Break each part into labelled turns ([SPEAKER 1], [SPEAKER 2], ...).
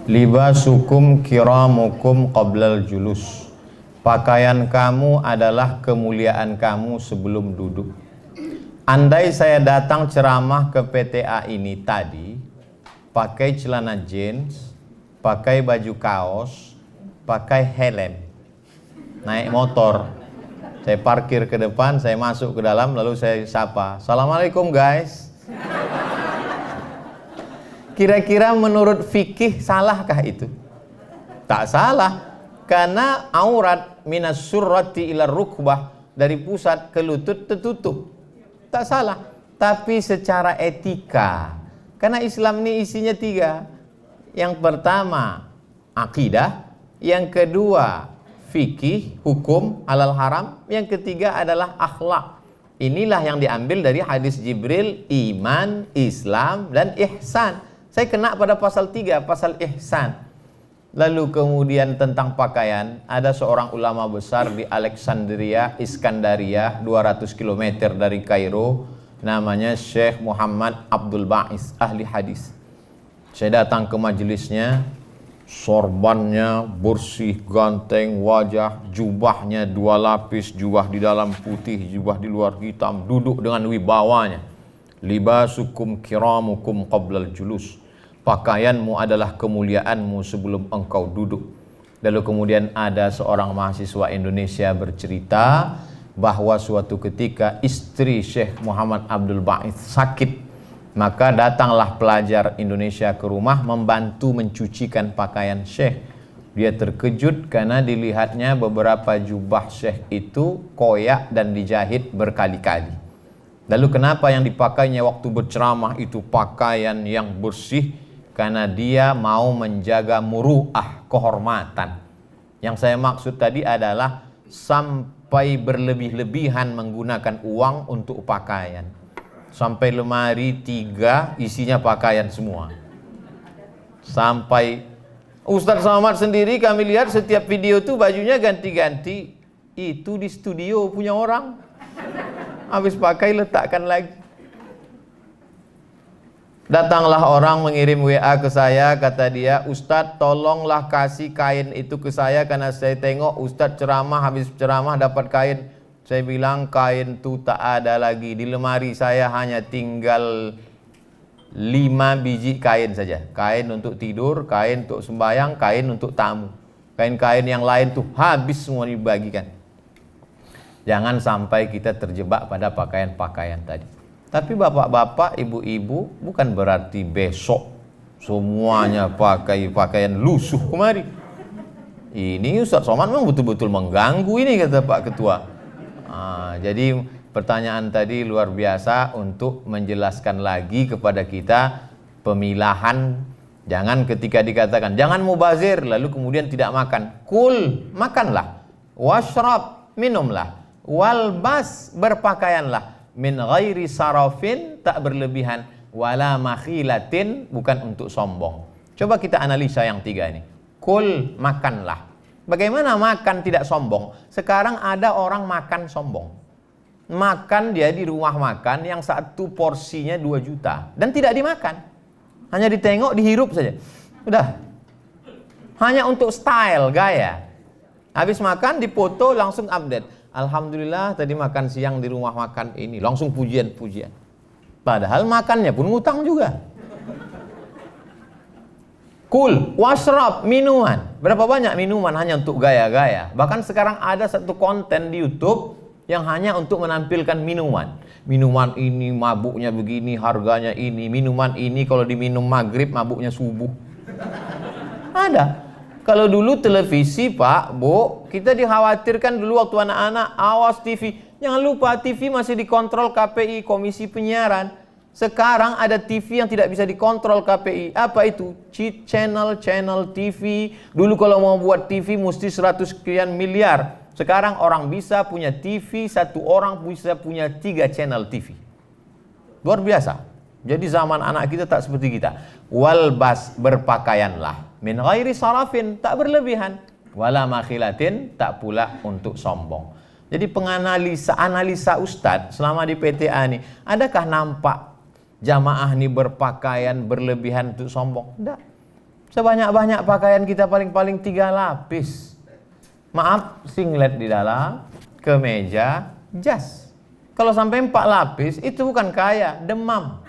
[SPEAKER 1] Libasukum kiramukum qablal julus. Pakaian kamu adalah kemuliaan kamu sebelum duduk. Andai saya datang ceramah ke PTA ini tadi, pakai celana jeans, pakai baju kaos, pakai helm, naik motor, saya parkir ke depan, saya masuk ke dalam, lalu saya sapa, "Assalamualaikum guys." Kira-kira menurut fikih salahkah itu? Tak salah, karena aurat minas surrati ila rukbah, dari pusat ke lutut tertutup. Tak salah. Tapi secara etika, karena Islam ini isinya 3. Yang pertama akidah, yang kedua fikih, hukum halal haram, yang ketiga adalah akhlak. Inilah yang diambil dari hadis Jibril, iman, Islam, dan ihsan. Saya kena pada pasal 3, pasal ihsan. Lalu kemudian tentang pakaian, ada seorang ulama besar di Alexandria, Iskandaria, 200 km dari Kairo, namanya Syekh Muhammad Abdul Ba'is, ahli hadis. Saya datang ke majelisnya, sorbannya bersih, ganteng, wajah, jubahnya 2 lapis, jubah di dalam putih, jubah di luar hitam, duduk dengan wibawanya. Libasukum kiramukum qablal julus. Pakaianmu adalah kemuliaanmu sebelum engkau duduk. Lalu kemudian ada seorang mahasiswa Indonesia bercerita bahwa suatu ketika istri Syekh Muhammad Abdul Ba'is sakit, maka datanglah pelajar Indonesia ke rumah membantu mencucikan pakaian Syekh. Dia terkejut karena dilihatnya beberapa jubah Syekh itu koyak dan dijahit berkali-kali. Lalu kenapa yang dipakainya waktu berceramah itu pakaian yang bersih? Karena dia mau menjaga muru'ah, kehormatan. Yang saya maksud tadi adalah sampai berlebih-lebihan menggunakan uang untuk pakaian. Sampai lemari 3 isinya pakaian semua. Sampai Ustadz Somad sendiri kami lihat setiap video tuh bajunya ganti-ganti. Itu di studio punya orang. Habis pakai letakkan lagi. Datanglah orang mengirim WA ke saya, kata dia, "Ustadz tolonglah kasih kain itu ke saya karena saya tengok Ustadz ceramah, habis ceramah dapat kain." Saya bilang kain itu tak ada lagi, di lemari saya hanya tinggal 5 biji kain saja. Kain untuk tidur, kain untuk sembahyang, kain untuk tamu. Kain-kain yang lain tuh habis semua dibagikan. Jangan sampai kita terjebak pada pakaian-pakaian tadi. Tapi bapak-bapak, ibu-ibu, bukan berarti besok semuanya pakai pakaian lusuh kemari. Ini Ustaz Somad memang betul-betul mengganggu ini, kata Pak Ketua. Jadi pertanyaan tadi luar biasa untuk menjelaskan lagi kepada kita pemilahan. Jangan ketika dikatakan jangan mubazir lalu kemudian tidak makan. Kul, makanlah. Washrab, minumlah. Walbas, berpakaianlah. Min ghairi sarafin, tak berlebihan. Wala makhilatin, bukan untuk sombong. Coba kita analisa yang 3 ini. Kul, makanlah. Bagaimana makan tidak sombong? Sekarang ada orang makan sombong. Makan dia di rumah makan yang 1 porsinya 2 juta. Dan tidak dimakan. Hanya ditengok, dihirup saja. Udah. Hanya untuk style, gaya. Habis makan, dipoto, langsung update. Alhamdulillah tadi makan siang di rumah makan ini. Langsung pujian-pujian. Padahal makannya pun ngutang juga. Kul, washrab, minuman. Berapa banyak minuman hanya untuk gaya-gaya. Bahkan sekarang ada satu konten di YouTube yang hanya untuk menampilkan minuman. Minuman ini mabuknya begini, harganya ini. Minuman ini kalau diminum maghrib mabuknya subuh. Ada. Kalau dulu televisi Pak, Bu, kita dikhawatirkan dulu waktu anak-anak, awas TV. Jangan lupa TV masih dikontrol KPI, Komisi Penyiaran. Sekarang ada TV yang tidak bisa dikontrol KPI. Apa itu? Cheat channel TV. Dulu kalau mau buat TV mesti 100 sekian miliar. Sekarang orang bisa punya TV, 1 orang bisa punya 3 channel TV. Luar biasa. Jadi zaman anak kita tak seperti kita. Walbas, berpakaianlah. Min ghairi sarafin, tak berlebihan. Wala makhilatin, tak pula untuk sombong. Jadi analisa Ustadz selama di PTA ini, adakah nampak jamaah ini berpakaian berlebihan untuk sombong? Tidak. Sebanyak-banyak pakaian kita paling-paling 3 lapis. Maaf, singlet di dalam, kemeja, jas. Kalau sampai 4 lapis, itu bukan kaya, demam.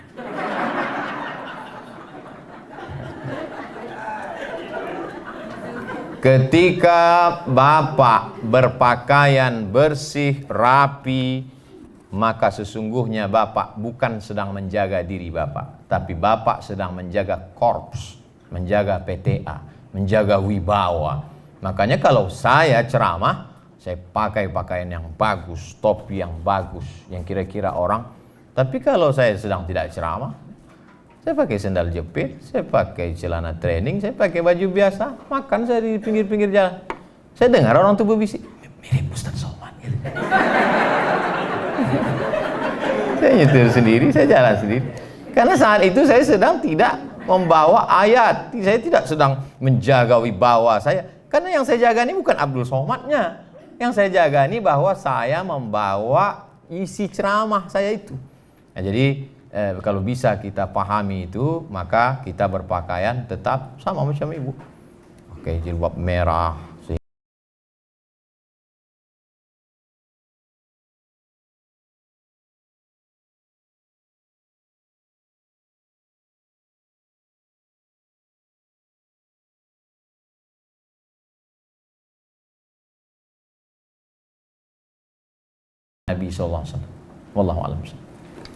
[SPEAKER 1] Ketika Bapak berpakaian bersih, rapi, maka sesungguhnya Bapak bukan sedang menjaga diri Bapak, tapi Bapak sedang menjaga korps, menjaga PTA, menjaga wibawa. Makanya kalau saya ceramah, saya pakai pakaian yang bagus, topi yang bagus, yang kira-kira orang. Tapi kalau saya sedang tidak ceramah, saya pakai sendal jepit, saya pakai celana training, saya pakai baju biasa, makan saya di pinggir-pinggir jalan. Saya dengar orang tuh berbisik, mirip Ustaz Somad gitu. Saya nyetir sendiri, saya jalan sendiri. Karena saat itu saya sedang tidak membawa ayat, saya tidak sedang menjaga wibawa saya. Karena yang saya jaga ini bukan Abdul Somadnya. Yang saya jaga ini bahwa saya membawa isi ceramah saya itu. Nah, jadi kalau bisa kita pahami itu, maka kita berpakaian tetap sama macam ibu. Oke, jilbab merah. Nabi sallallahu alaihi wasallam. Wallahu a'lam.